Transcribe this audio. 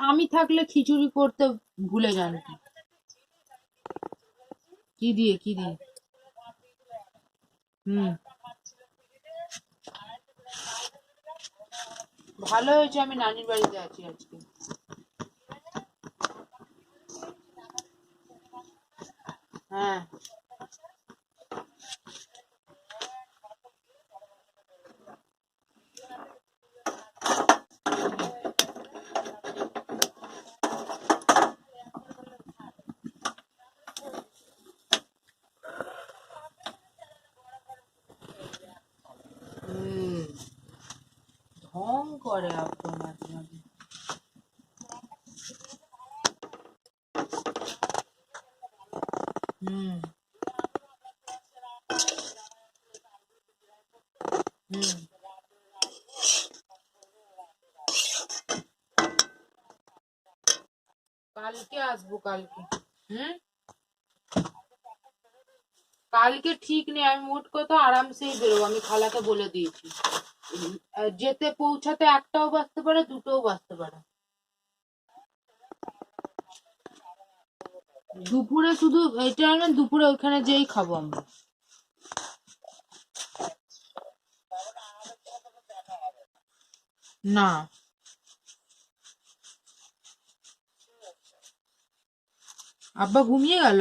আমি থাকলে খিচুড়ি করতে ভুলে যান। কি দিয়ে? হুম। ভালো হয়েছে, আমি নানির বাড়িতে আছি আজকে। হ্যাঁ। হুম। ঢং করে আপনার মাঝে মাঝে। হুম। হুম। কালকে আসবো কালকে। হুম। কালকে ঠিক নেই, আমি মোট কথা আরামসেই বেরোবো, আমি খালাকে বলে দিয়েছি। যেতে পৌঁছাতে একটাও বাজতে পারে, দুটোও বাজতে পারে। দুপুরে শুধু এটা না, দুপুরে ওখানে যেই খাবো আমরা। না। আব্বা ঘুমিয়ে গেল।